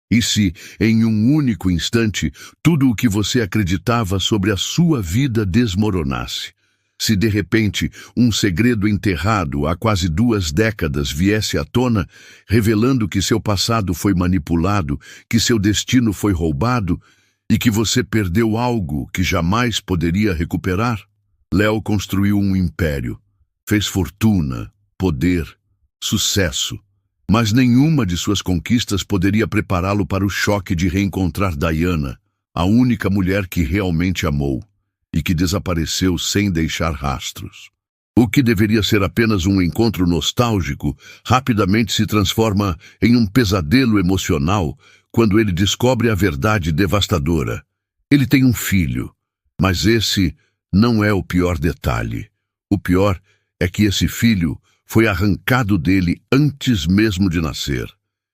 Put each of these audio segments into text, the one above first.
E se, em um único instante, tudo o que você acreditava sobre a sua vida desmoronasse? Se de repente um segredo enterrado há quase 2 décadas viesse à tona, revelando que seu passado foi manipulado, que seu destino foi roubado e que você perdeu algo que jamais poderia recuperar? Léo construiu um império, fez fortuna, poder, sucesso, mas nenhuma de suas conquistas poderia prepará-lo para o choque de reencontrar Diana, a única mulher que realmente amou e que desapareceu sem deixar rastros. O que deveria ser apenas um encontro nostálgico, rapidamente se transforma em um pesadelo emocional quando ele descobre a verdade devastadora. Ele tem um filho, mas esse não é o pior detalhe. O pior é que esse filho foi arrancado dele antes mesmo de nascer,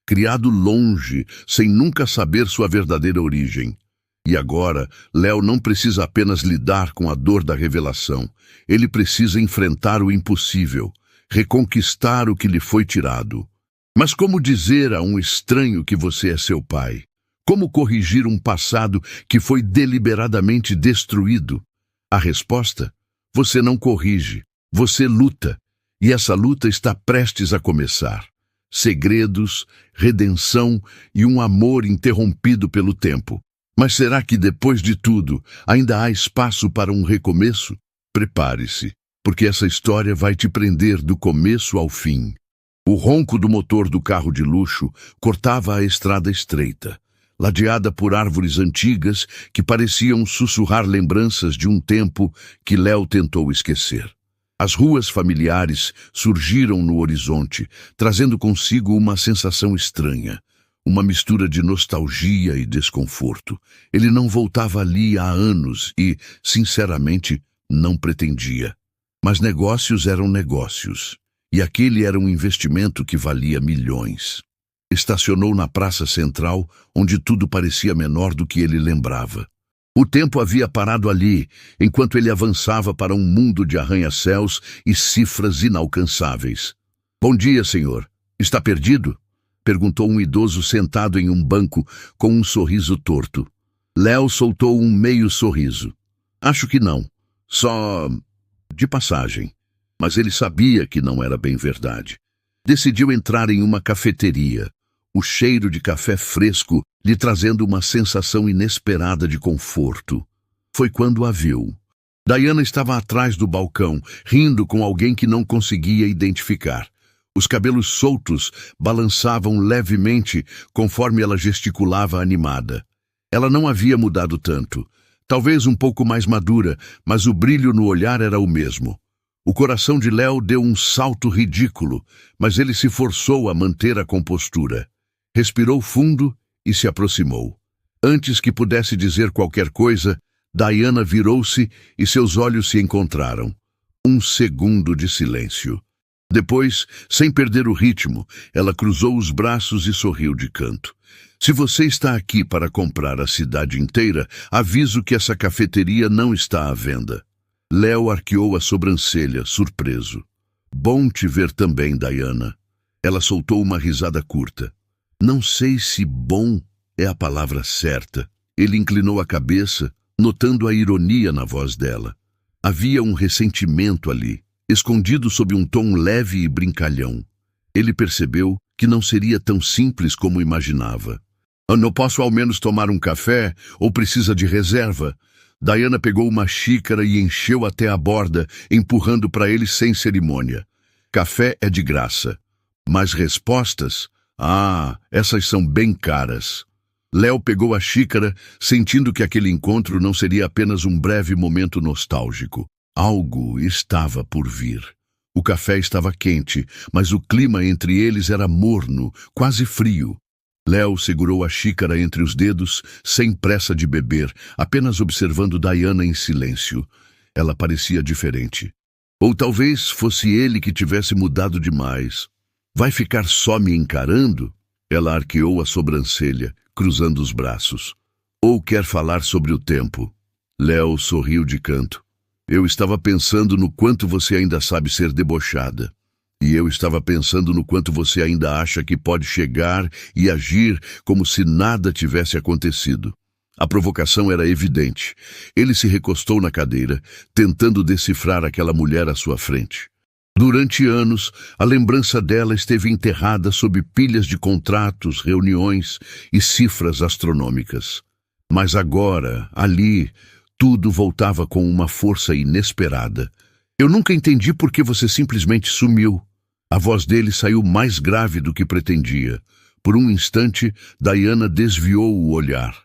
criado longe, sem nunca saber sua verdadeira origem. E agora, Léo não precisa apenas lidar com a dor da revelação. Ele precisa enfrentar o impossível, reconquistar o que lhe foi tirado. Mas como dizer a um estranho que você é seu pai? Como corrigir um passado que foi deliberadamente destruído? A resposta? Você não corrige, você luta. E essa luta está prestes a começar. Segredos, redenção e um amor interrompido pelo tempo. Mas será que depois de tudo ainda há espaço para um recomeço? Prepare-se, porque essa história vai te prender do começo ao fim. O ronco do motor do carro de luxo cortava a estrada estreita, ladeada por árvores antigas que pareciam sussurrar lembranças de um tempo que Léo tentou esquecer. As ruas familiares surgiram no horizonte, trazendo consigo uma sensação estranha. Uma mistura de nostalgia e desconforto. Ele não voltava ali há anos e, sinceramente, não pretendia. Mas negócios eram negócios, e aquele era um investimento que valia milhões. Estacionou na praça central, onde tudo parecia menor do que ele lembrava. O tempo havia parado ali, enquanto ele avançava para um mundo de arranha-céus e cifras inalcançáveis. "Bom dia, senhor. Está perdido?" perguntou um idoso sentado em um banco com um sorriso torto. Léo soltou um meio sorriso. "Acho que não. Só de passagem." Mas ele sabia que não era bem verdade. Decidiu entrar em uma cafeteria, o cheiro de café fresco lhe trazendo uma sensação inesperada de conforto. Foi quando a viu. Diana estava atrás do balcão, rindo com alguém que não conseguia identificar. Os cabelos soltos balançavam levemente conforme ela gesticulava animada. Ela não havia mudado tanto. Talvez um pouco mais madura, mas o brilho no olhar era o mesmo. O coração de Léo deu um salto ridículo, mas ele se forçou a manter a compostura. Respirou fundo e se aproximou. Antes que pudesse dizer qualquer coisa, Diana virou-se e seus olhos se encontraram. Um segundo de silêncio. Depois, sem perder o ritmo, ela cruzou os braços e sorriu de canto. "Se você está aqui para comprar a cidade inteira, aviso que essa cafeteria não está à venda." Léo arqueou a sobrancelha, surpreso. "Bom te ver também, Diana." Ela soltou uma risada curta. Não sei se bom é a palavra certa. Ele inclinou a cabeça, notando a ironia na voz dela. Havia um ressentimento ali, escondido sob um tom leve e brincalhão. Ele percebeu que não seria tão simples como imaginava. "Não posso ao menos tomar um café? Ou precisa de reserva?" Diana pegou uma xícara e encheu até a borda, empurrando para ele sem cerimônia. "Café é de graça. Mas respostas? Essas são bem caras." Léo pegou a xícara, sentindo que aquele encontro não seria apenas um breve momento nostálgico. Algo estava por vir. O café estava quente, mas o clima entre eles era morno, quase frio. Léo segurou a xícara entre os dedos, sem pressa de beber, apenas observando Diana em silêncio. Ela parecia diferente. Ou talvez fosse ele que tivesse mudado demais. "Vai ficar só me encarando?" Ela arqueou a sobrancelha, cruzando os braços. "Ou quer falar sobre o tempo?" Léo sorriu de canto. "Eu estava pensando no quanto você ainda sabe ser debochada." E eu estava pensando no quanto você ainda acha que pode chegar e agir como se nada tivesse acontecido. A provocação era evidente. Ele se recostou na cadeira, tentando decifrar aquela mulher à sua frente. Durante anos, a lembrança dela esteve enterrada sob pilhas de contratos, reuniões e cifras astronômicas. Mas agora, ali, tudo voltava com uma força inesperada. Eu nunca entendi por que você simplesmente sumiu. A voz dele saiu mais grave do que pretendia. Por um instante, Diana desviou o olhar.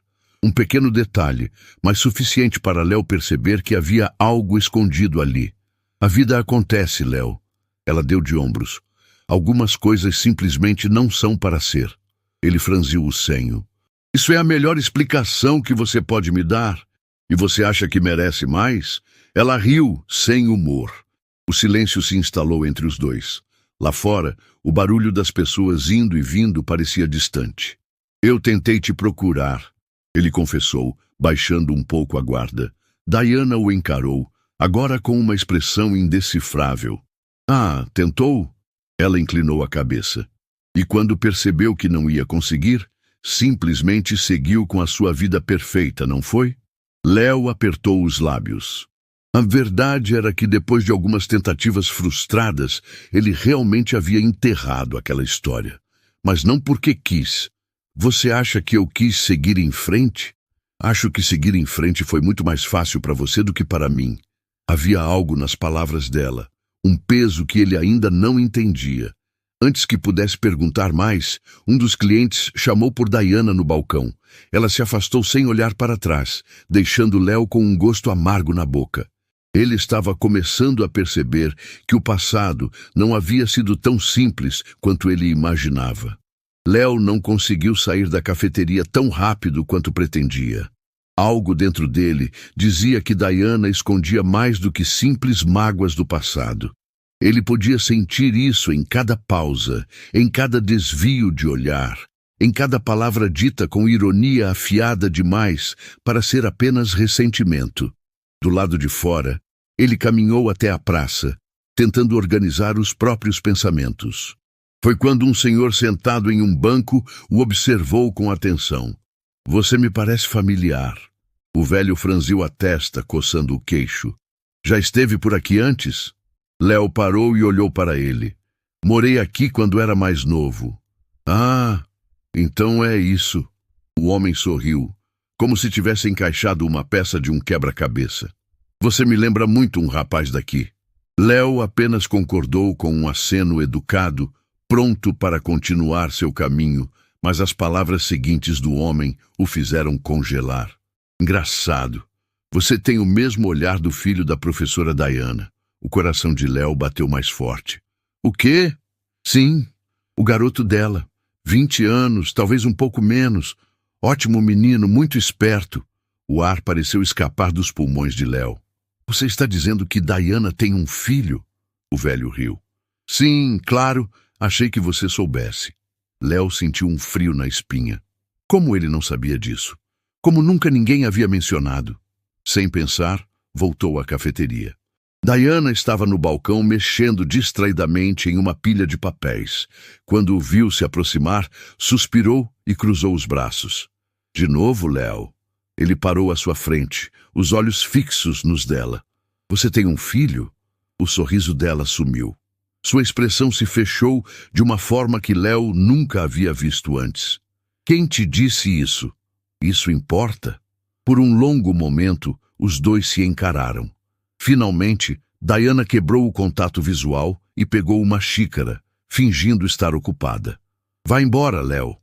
Um pequeno detalhe, mas suficiente para Léo perceber que havia algo escondido ali. A vida acontece, Léo. Ela deu de ombros. Algumas coisas simplesmente não são para ser. Ele franziu o senho. Isso é a melhor explicação que você pode me dar? E você acha que merece mais? Ela riu, sem humor. O silêncio se instalou entre os dois. Lá fora, o barulho das pessoas indo e vindo parecia distante. Eu tentei te procurar, ele confessou, baixando um pouco a guarda. Diana o encarou, agora com uma expressão indecifrável. Ah, tentou? Ela inclinou a cabeça. E quando percebeu que não ia conseguir, simplesmente seguiu com a sua vida perfeita, não foi? Léo apertou os lábios. A verdade era que depois de algumas tentativas frustradas, ele realmente havia enterrado aquela história. Mas não porque quis. Você acha que eu quis seguir em frente? Acho que seguir em frente foi muito mais fácil para você do que para mim. Havia algo nas palavras dela, um peso que ele ainda não entendia. Antes que pudesse perguntar mais, um dos clientes chamou por Diana no balcão. Ela se afastou sem olhar para trás, deixando Léo com um gosto amargo na boca. Ele estava começando a perceber que o passado não havia sido tão simples quanto ele imaginava. Léo não conseguiu sair da cafeteria tão rápido quanto pretendia. Algo dentro dele dizia que Diana escondia mais do que simples mágoas do passado. Ele podia sentir isso em cada pausa, em cada desvio de olhar, em cada palavra dita com ironia afiada demais para ser apenas ressentimento. Do lado de fora, ele caminhou até a praça, tentando organizar os próprios pensamentos. Foi quando um senhor sentado em um banco o observou com atenção. Você me parece familiar. O velho franziu a testa, coçando o queixo. Já esteve por aqui antes? Léo parou e olhou para ele. Morei aqui quando era mais novo. Ah, então é isso. O homem sorriu, como se tivesse encaixado uma peça de um quebra-cabeça. Você me lembra muito um rapaz daqui. Léo apenas concordou com um aceno educado, pronto para continuar seu caminho, mas as palavras seguintes do homem o fizeram congelar. Engraçado. Você tem o mesmo olhar do filho da professora Diana. O coração de Léo bateu mais forte. O quê? Sim, o garoto dela. 20 anos, talvez um pouco menos. Ótimo menino, muito esperto. O ar pareceu escapar dos pulmões de Léo. Você está dizendo que Diana tem um filho? O velho riu. Sim, claro, achei que você soubesse. Léo sentiu um frio na espinha. Como ele não sabia disso? Como nunca ninguém havia mencionado? Sem pensar, voltou à cafeteria. Diana estava no balcão mexendo distraidamente em uma pilha de papéis. Quando o viu se aproximar, suspirou e cruzou os braços. De novo, Léo. Ele parou à sua frente, os olhos fixos nos dela. Você tem um filho? O sorriso dela sumiu. Sua expressão se fechou de uma forma que Léo nunca havia visto antes. Quem te disse isso? Isso importa? Por um longo momento, os dois se encararam. Finalmente, Diana quebrou o contato visual e pegou uma xícara, fingindo estar ocupada. Vá embora, Léo.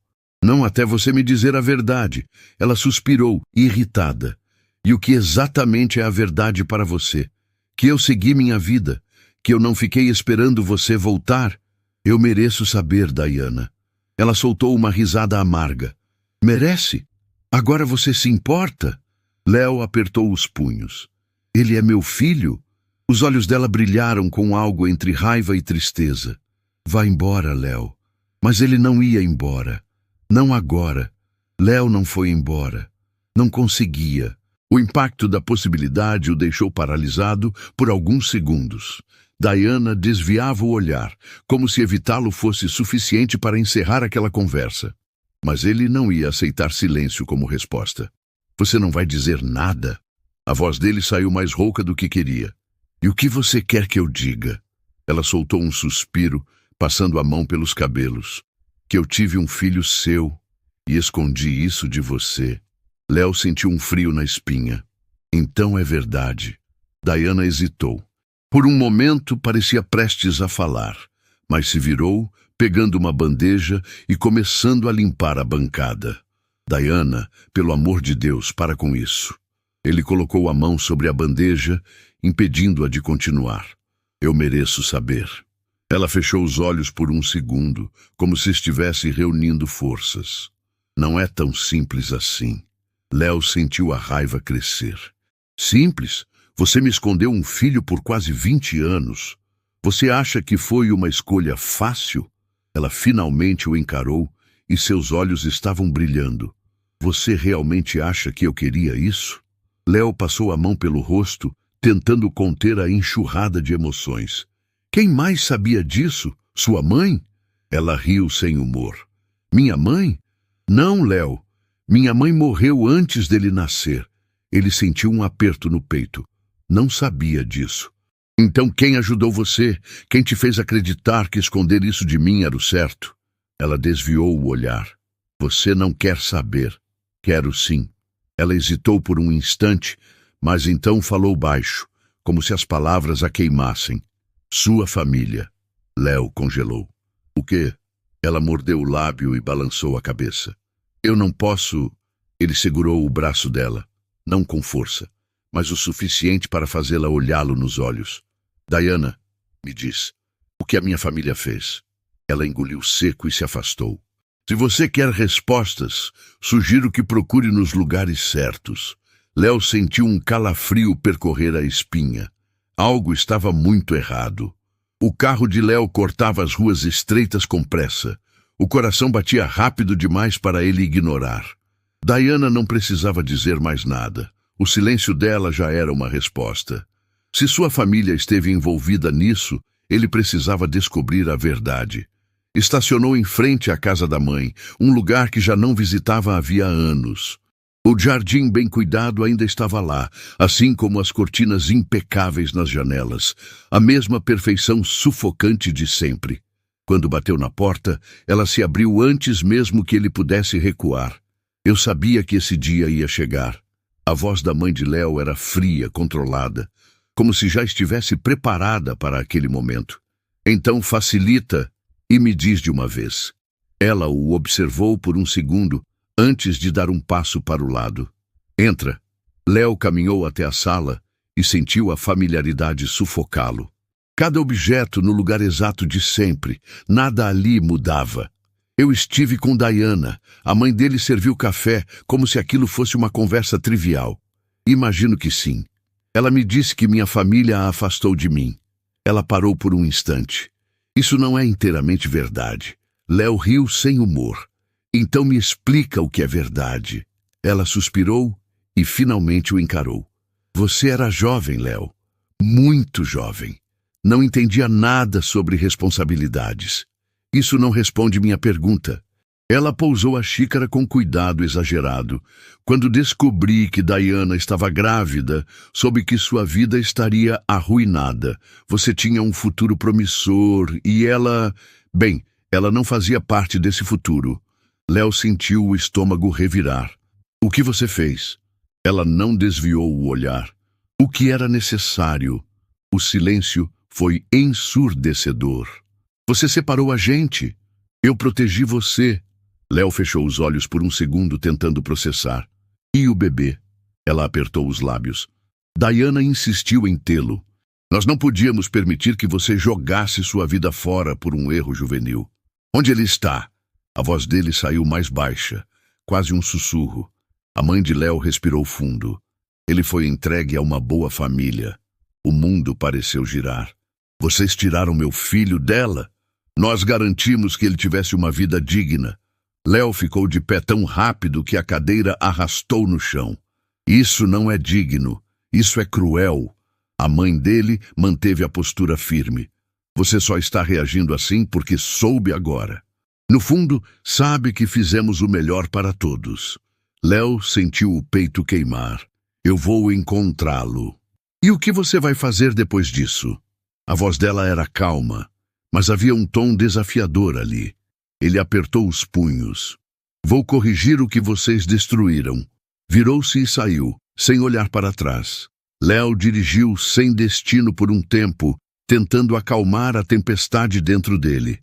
Não até você me dizer a verdade. Ela suspirou, irritada. E o que exatamente é a verdade para você? Que eu segui minha vida? Que eu não fiquei esperando você voltar? Eu mereço saber, Diana. Ela soltou uma risada amarga. Merece? Agora você se importa? Léo apertou os punhos. Ele é meu filho? Os olhos dela brilharam com algo entre raiva e tristeza. Vá embora, Léo. Mas ele não ia embora. Não agora. Léo não foi embora. Não conseguia. O impacto da possibilidade o deixou paralisado por alguns segundos. Diana desviava o olhar, como se evitá-lo fosse suficiente para encerrar aquela conversa. Mas ele não ia aceitar silêncio como resposta. Você não vai dizer nada? A voz dele saiu mais rouca do que queria. E o que você quer que eu diga? Ela soltou um suspiro, passando a mão pelos cabelos. Que eu tive um filho seu e escondi isso de você. Léo sentiu um frio na espinha. Então é verdade. Diana hesitou. Por um momento parecia prestes a falar, mas se virou, pegando uma bandeja e começando a limpar a bancada. Diana, pelo amor de Deus, para com isso. Ele colocou a mão sobre a bandeja, impedindo-a de continuar. Eu mereço saber. Ela fechou os olhos por um segundo, como se estivesse reunindo forças. Não é tão simples assim. Léo sentiu a raiva crescer. Simples? Você me escondeu um filho por quase 20 anos. Você acha que foi uma escolha fácil? Ela finalmente o encarou e seus olhos estavam brilhando. Você realmente acha que eu queria isso? Léo passou a mão pelo rosto, tentando conter a enxurrada de emoções. Quem mais sabia disso? Sua mãe? Ela riu sem humor. Minha mãe? Não, Léo. Minha mãe morreu antes dele nascer. Ele sentiu um aperto no peito. Não sabia disso. Então quem ajudou você? Quem te fez acreditar que esconder isso de mim era o certo? Ela desviou o olhar. Você não quer saber. Quero sim. Ela hesitou por um instante, mas então falou baixo, como se as palavras a queimassem. Sua família. Léo congelou. O quê? Ela mordeu o lábio e balançou a cabeça. Eu não posso... Ele segurou o braço dela, não com força, mas o suficiente para fazê-la olhá-lo nos olhos. Diana, me diz, o que a minha família fez? Ela engoliu seco e se afastou. Se você quer respostas, sugiro que procure nos lugares certos. Léo sentiu um calafrio percorrer a espinha. Algo estava muito errado. O carro de Léo cortava as ruas estreitas com pressa. O coração batia rápido demais para ele ignorar. Diana não precisava dizer mais nada. O silêncio dela já era uma resposta. Se sua família esteve envolvida nisso, ele precisava descobrir a verdade. Estacionou em frente à casa da mãe, um lugar que já não visitava havia anos. O jardim bem cuidado ainda estava lá, assim como as cortinas impecáveis nas janelas, a mesma perfeição sufocante de sempre. Quando bateu na porta, ela se abriu antes mesmo que ele pudesse recuar. Eu sabia que esse dia ia chegar. A voz da mãe de Léo era fria, controlada, como se já estivesse preparada para aquele momento. Então facilita e me diz de uma vez. Ela o observou por um segundo, antes de dar um passo para o lado. Entra. Léo caminhou até a sala e sentiu a familiaridade sufocá-lo. Cada objeto no lugar exato de sempre, nada ali mudava. Eu estive com Diana. A mãe dele serviu café, como se aquilo fosse uma conversa trivial. Imagino que sim. Ela me disse que minha família a afastou de mim. Ela parou por um instante. Isso não é inteiramente verdade. Léo riu sem humor. Então me explica o que é verdade. Ela suspirou e finalmente o encarou. Você era jovem, Léo. Muito jovem. Não entendia nada sobre responsabilidades. Isso não responde minha pergunta. Ela pousou a xícara com cuidado exagerado. Quando descobri que Diana estava grávida, soube que sua vida estaria arruinada. Você tinha um futuro promissor e ela... Bem, ela não fazia parte desse futuro. Léo sentiu o estômago revirar. O que você fez? Ela não desviou o olhar. O que era necessário? O silêncio foi ensurdecedor. Você separou a gente. Eu protegi você. Léo fechou os olhos por um segundo tentando processar. E o bebê? Ela apertou os lábios. Diana insistiu em tê-lo. Nós não podíamos permitir que você jogasse sua vida fora por um erro juvenil. Onde ele está? A voz dele saiu mais baixa, quase um sussurro. A mãe de Léo respirou fundo. Ele foi entregue a uma boa família. O mundo pareceu girar. Vocês tiraram meu filho dela? Nós garantimos que ele tivesse uma vida digna. Léo ficou de pé tão rápido que a cadeira arrastou no chão. Isso não é digno. Isso é cruel. A mãe dele manteve a postura firme. Você só está reagindo assim porque soube agora. No fundo, sabe que fizemos o melhor para todos. Léo sentiu o peito queimar. Eu vou encontrá-lo. E o que você vai fazer depois disso? A voz dela era calma, mas havia um tom desafiador ali. Ele apertou os punhos. Vou corrigir o que vocês destruíram. Virou-se e saiu, sem olhar para trás. Léo dirigiu sem destino por um tempo, tentando acalmar a tempestade dentro dele.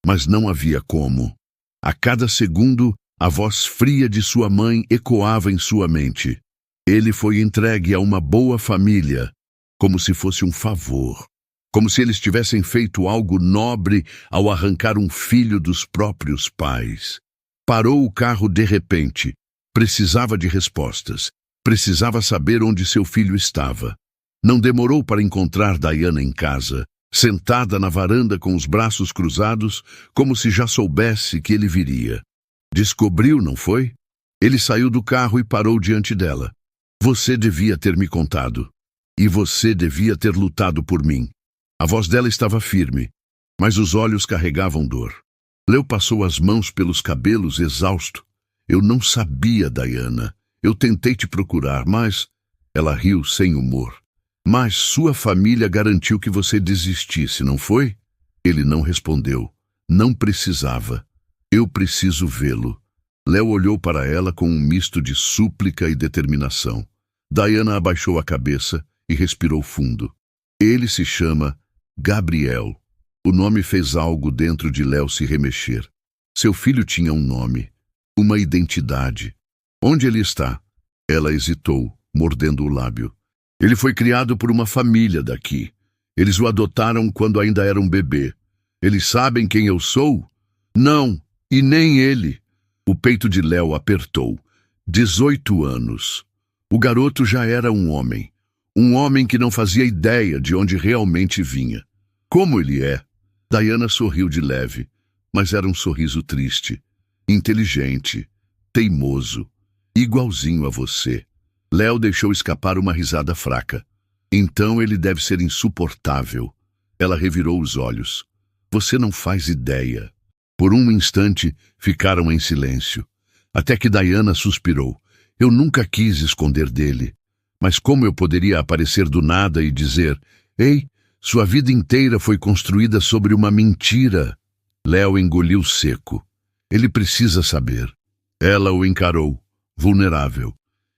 Mas não havia como. A cada segundo, a voz fria de sua mãe ecoava em sua mente. Ele foi entregue a uma boa família, como se fosse um favor. Como se eles tivessem feito algo nobre ao arrancar um filho dos próprios pais. Parou o carro de repente. Precisava de respostas. Precisava saber onde seu filho estava. Não demorou para encontrar Diana em casa, sentada na varanda com os braços cruzados, como se já soubesse que ele viria. Descobriu, não foi? Ele saiu do carro e parou diante dela. Você devia ter me contado. E você devia ter lutado por mim. A voz dela estava firme, mas os olhos carregavam dor. Léo passou as mãos pelos cabelos, exausto. Eu não sabia, Diana. Eu tentei te procurar, mas... Ela riu sem humor. Mas sua família garantiu que você desistisse, não foi? Ele não respondeu. Não precisava. Eu preciso vê-lo. Léo olhou para ela com um misto de súplica e determinação. Diana abaixou a cabeça e respirou fundo. Ele se chama Gabriel. O nome fez algo dentro de Léo se remexer. Seu filho tinha um nome, uma identidade. Onde ele está? Ela hesitou, mordendo o lábio. Ele foi criado por uma família daqui. Eles o adotaram quando ainda era um bebê. Eles sabem quem eu sou? Não, e nem ele. O peito de Léo apertou. 18 anos. O garoto já era um homem. Um homem que não fazia ideia de onde realmente vinha. Como ele é? Diana sorriu de leve, mas era um sorriso triste. Inteligente, teimoso, igualzinho a você. Léo deixou escapar uma risada fraca. Então ele deve ser insuportável. Ela revirou os olhos. Você não faz ideia. Por um instante, ficaram em silêncio. Até que Diana suspirou. Eu nunca quis esconder dele. Mas como eu poderia aparecer do nada e dizer, ei, sua vida inteira foi construída sobre uma mentira. Léo engoliu seco. Ele precisa saber. Ela o encarou, vulnerável.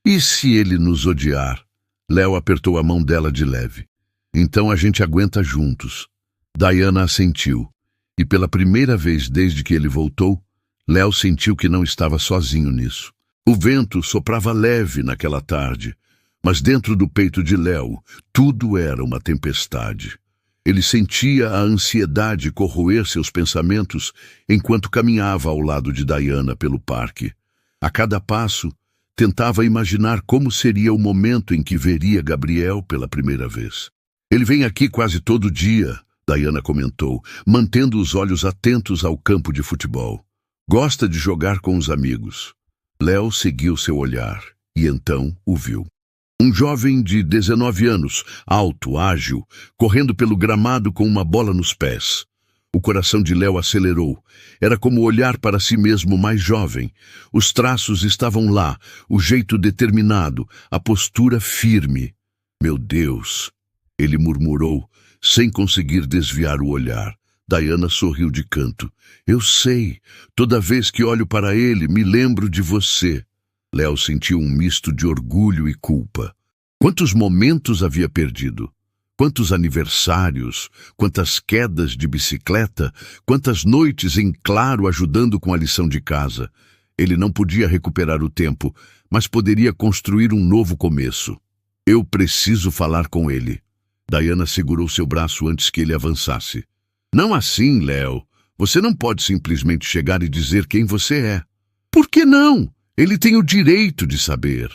E se ele nos odiar? Léo apertou a mão dela de leve. Então a gente aguenta juntos. Diana assentiu. E pela primeira vez desde que ele voltou, Léo sentiu que não estava sozinho nisso. O vento soprava leve naquela tarde, mas dentro do peito de Léo, tudo era uma tempestade. Ele sentia a ansiedade corroer seus pensamentos enquanto caminhava ao lado de Diana pelo parque. A cada passo, tentava imaginar como seria o momento em que veria Gabriel pela primeira vez. Ele vem aqui quase todo dia, Diana comentou, mantendo os olhos atentos ao campo de futebol. Gosta de jogar com os amigos. Léo seguiu seu olhar e então o viu. Um jovem de 19 anos, alto, ágil, correndo pelo gramado com uma bola nos pés. O coração de Léo acelerou. Era como olhar para si mesmo mais jovem. Os traços estavam lá, o jeito determinado, a postura firme. Meu Deus! Ele murmurou, sem conseguir desviar o olhar. Diana sorriu de canto. Eu sei. Toda vez que olho para ele, me lembro de você. Léo sentiu um misto de orgulho e culpa. Quantos momentos havia perdido? Quantos aniversários, quantas quedas de bicicleta, quantas noites em claro ajudando com a lição de casa. Ele não podia recuperar o tempo, mas poderia construir um novo começo. Eu preciso falar com ele. Diana segurou seu braço antes que ele avançasse. Não assim, Léo. Você não pode simplesmente chegar e dizer quem você é. Por que não? Ele tem o direito de saber.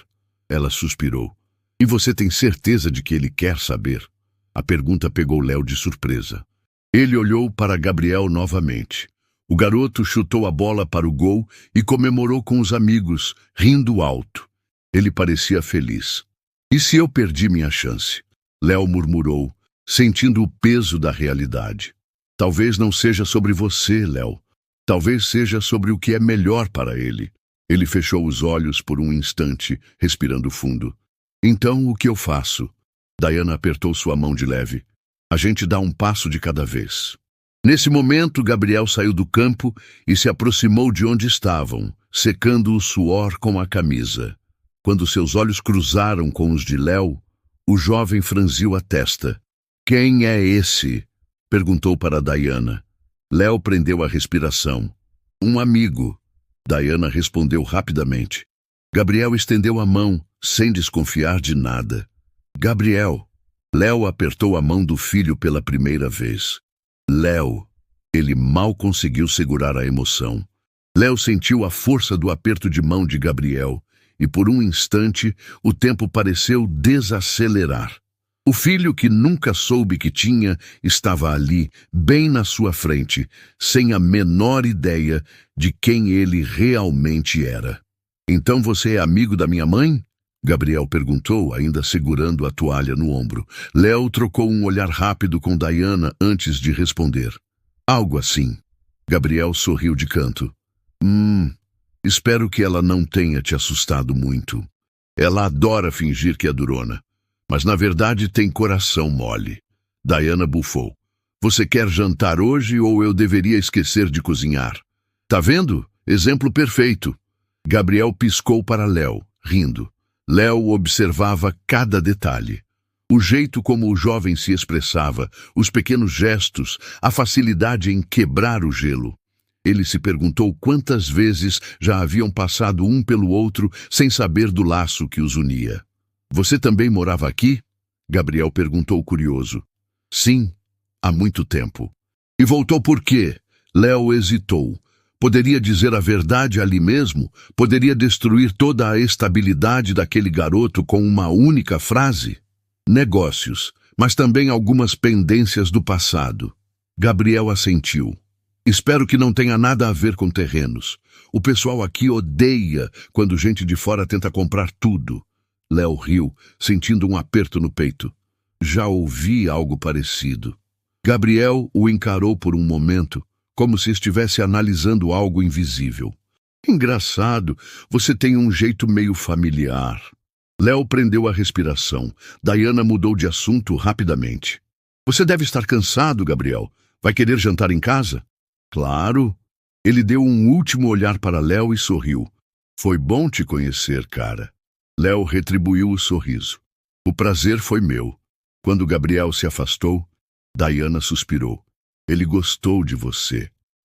Ela suspirou. E você tem certeza de que ele quer saber? A pergunta pegou Léo de surpresa. Ele olhou para Gabriel novamente. O garoto chutou a bola para o gol e comemorou com os amigos, rindo alto. Ele parecia feliz. E se eu perdi minha chance? Léo murmurou, sentindo o peso da realidade. Talvez não seja sobre você, Léo. Talvez seja sobre o que é melhor para ele. Ele fechou os olhos por um instante, respirando fundo. Então, o que eu faço? Diana apertou sua mão de leve. A gente dá um passo de cada vez. Nesse momento, Gabriel saiu do campo e se aproximou de onde estavam, secando o suor com a camisa. Quando seus olhos cruzaram com os de Léo, o jovem franziu a testa. Quem é esse? Perguntou para Diana. Léo prendeu a respiração. Um amigo. Diana respondeu rapidamente. Gabriel estendeu a mão, sem desconfiar de nada. Gabriel. Léo apertou a mão do filho pela primeira vez. Léo. Ele mal conseguiu segurar a emoção. Léo sentiu a força do aperto de mão de Gabriel, e por um instante o tempo pareceu desacelerar. O filho que nunca soube que tinha estava ali, bem na sua frente, sem a menor ideia de quem ele realmente era. Então você é amigo da minha mãe? Gabriel perguntou, ainda segurando a toalha no ombro. Léo trocou um olhar rápido com Diana antes de responder. Algo assim. Gabriel sorriu de canto. Espero que ela não tenha te assustado muito. Ela adora fingir que é durona, mas na verdade tem coração mole. Diana bufou. Você quer jantar hoje ou eu deveria esquecer de cozinhar? Tá vendo? Exemplo perfeito. Gabriel piscou para Léo, rindo. Léo observava cada detalhe. O jeito como o jovem se expressava, os pequenos gestos, a facilidade em quebrar o gelo. Ele se perguntou quantas vezes já haviam passado um pelo outro sem saber do laço que os unia. Você também morava aqui? Gabriel perguntou curioso. Sim, há muito tempo. E voltou por quê? Léo hesitou. Poderia dizer a verdade ali mesmo? Poderia destruir toda a estabilidade daquele garoto com uma única frase? Negócios, mas também algumas pendências do passado. Gabriel assentiu. Espero que não tenha nada a ver com terrenos. O pessoal aqui odeia quando gente de fora tenta comprar tudo. Léo riu, sentindo um aperto no peito. Já ouvi algo parecido. Gabriel o encarou por um momento, como se estivesse analisando algo invisível. Engraçado, você tem um jeito meio familiar. Léo prendeu a respiração. Diana mudou de assunto rapidamente. Você deve estar cansado, Gabriel. Vai querer jantar em casa? Claro. Ele deu um último olhar para Léo e sorriu. Foi bom te conhecer, cara. Léo retribuiu o sorriso. O prazer foi meu. Quando Gabriel se afastou, Diana suspirou. Ele gostou de você.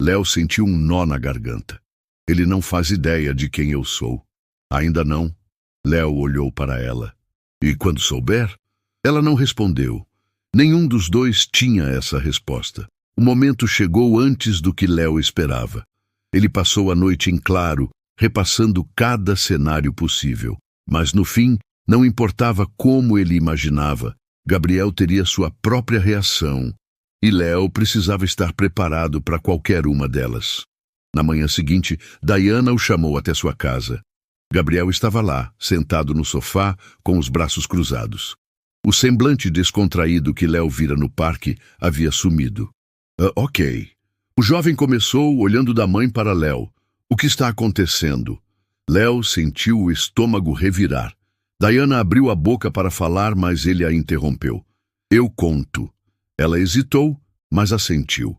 Léo sentiu um nó na garganta. Ele não faz ideia de quem eu sou. Ainda não. Léo olhou para ela. E quando souber? Ela não respondeu. Nenhum dos dois tinha essa resposta. O momento chegou antes do que Léo esperava. Ele passou a noite em claro, repassando cada cenário possível. Mas no fim, não importava como ele imaginava, Gabriel teria sua própria reação, e Léo precisava estar preparado para qualquer uma delas. Na manhã seguinte, Diana o chamou até sua casa. Gabriel estava lá, sentado no sofá, com os braços cruzados. O semblante descontraído que Léo vira no parque havia sumido. Ok. O jovem começou olhando da mãe para Léo. O que está acontecendo? Léo sentiu o estômago revirar. Diana abriu a boca para falar, mas ele a interrompeu. Eu conto. Ela hesitou, mas assentiu.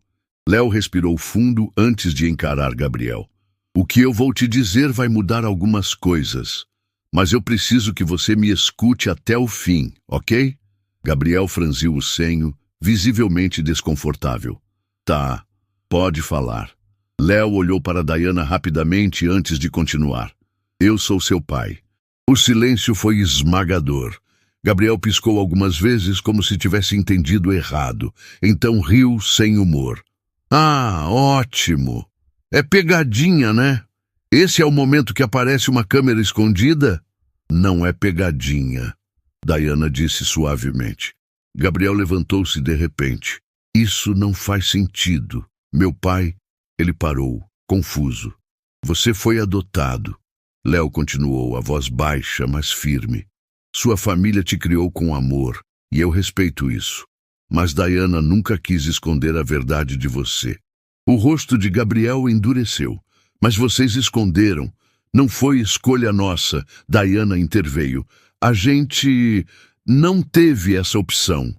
Léo respirou fundo antes de encarar Gabriel. O que eu vou te dizer vai mudar algumas coisas, mas eu preciso que você me escute até o fim, ok? Gabriel franziu o senho, visivelmente desconfortável. Tá, pode falar. Léo olhou para Diana rapidamente antes de continuar. Eu sou seu pai. O silêncio foi esmagador. Gabriel piscou algumas vezes como se tivesse entendido errado. Então riu sem humor. Ah, ótimo. É pegadinha, né? Esse é o momento que aparece uma câmera escondida? Não é pegadinha, Diana disse suavemente. Gabriel levantou-se de repente. Isso não faz sentido. Meu pai... Ele parou, confuso. Você foi adotado. Léo continuou, a voz baixa, mas firme. Sua família te criou com amor, e eu respeito isso. Mas Diana nunca quis esconder a verdade de você. O rosto de Gabriel endureceu. Mas vocês esconderam. Não foi escolha nossa, Diana interveio. A gente não teve essa opção.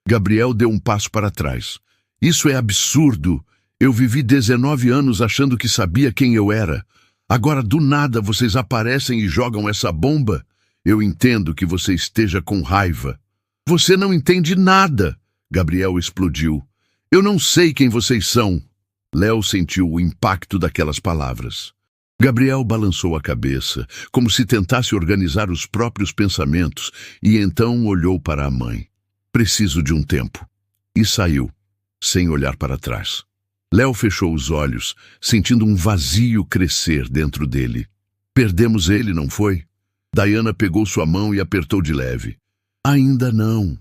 Gabriel deu um passo para trás. Isso é absurdo. Eu vivi 19 anos achando que sabia quem eu era. Agora, do nada, vocês aparecem e jogam essa bomba? Eu entendo que você esteja com raiva. Você não entende nada, Gabriel explodiu. Eu não sei quem vocês são. Léo sentiu o impacto daquelas palavras. Gabriel balançou a cabeça, como se tentasse organizar os próprios pensamentos, e então olhou para a mãe. Preciso de um tempo. E saiu, sem olhar para trás. Léo fechou os olhos, sentindo um vazio crescer dentro dele. Perdemos ele, não foi? Diana pegou sua mão e apertou de leve. Ainda não.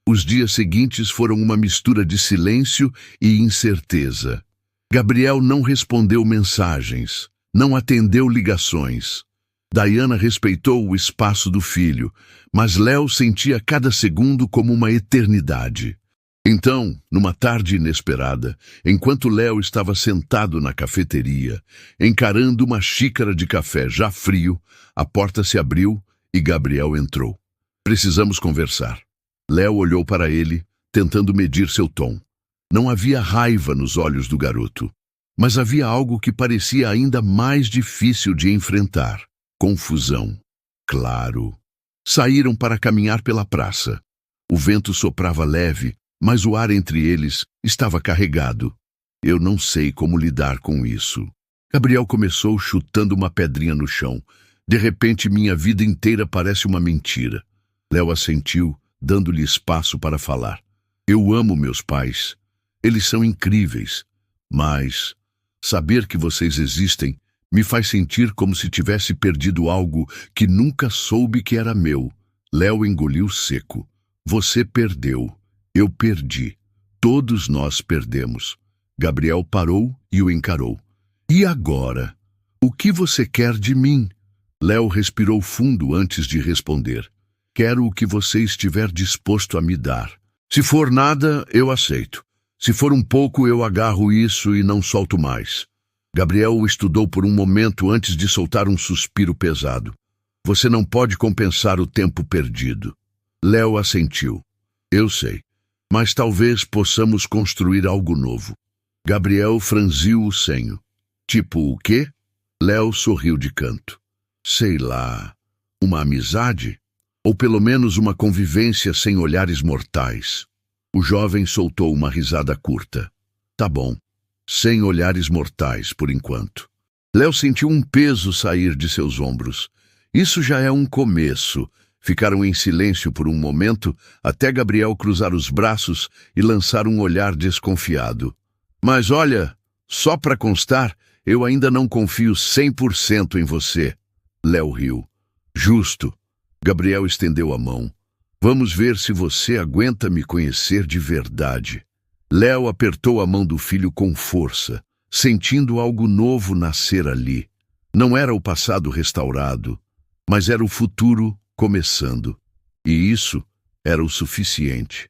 Os dias seguintes foram uma mistura de silêncio e incerteza. Gabriel não respondeu mensagens, não atendeu ligações. Diana respeitou o espaço do filho, mas Léo sentia cada segundo como uma eternidade. Então, numa tarde inesperada, enquanto Léo estava sentado na cafeteria, encarando uma xícara de café já frio, a porta se abriu e Gabriel entrou. Precisamos conversar. Léo olhou para ele, tentando medir seu tom. Não havia raiva nos olhos do garoto, mas havia algo que parecia ainda mais difícil de enfrentar. Confusão. Claro. Saíram para caminhar pela praça. O vento soprava leve, mas o ar entre eles estava carregado. Eu não sei como lidar com isso. Gabriel começou chutando uma pedrinha no chão. De repente, minha vida inteira parece uma mentira. Léo assentiu, dando-lhe espaço para falar. Eu amo meus pais. Eles são incríveis. Mas saber que vocês existem me faz sentir como se tivesse perdido algo que nunca soube que era meu. Léo engoliu seco. Você perdeu. Eu perdi. Todos nós perdemos. Gabriel parou e o encarou. E agora? O que você quer de mim? Léo respirou fundo antes de responder. Quero o que você estiver disposto a me dar. Se for nada, eu aceito. Se for um pouco, eu agarro isso e não solto mais. Gabriel o estudou por um momento antes de soltar um suspiro pesado. Você não pode compensar o tempo perdido. Léo assentiu. Eu sei. Mas talvez possamos construir algo novo. Gabriel franziu o senho. Tipo o quê? Léo sorriu de canto. Sei lá, uma amizade? Ou pelo menos uma convivência sem olhares mortais. O jovem soltou uma risada curta. Tá bom, sem olhares mortais por enquanto. Léo sentiu um peso sair de seus ombros. Isso já é um começo. Ficaram em silêncio por um momento, até Gabriel cruzar os braços e lançar um olhar desconfiado. Mas olha, só para constar, eu ainda não confio 100% em você. Léo riu. Justo. Gabriel estendeu a mão. Vamos ver se você aguenta me conhecer de verdade. Léo apertou a mão do filho com força, sentindo algo novo nascer ali. Não era o passado restaurado, mas era o futuro começando. E isso era o suficiente.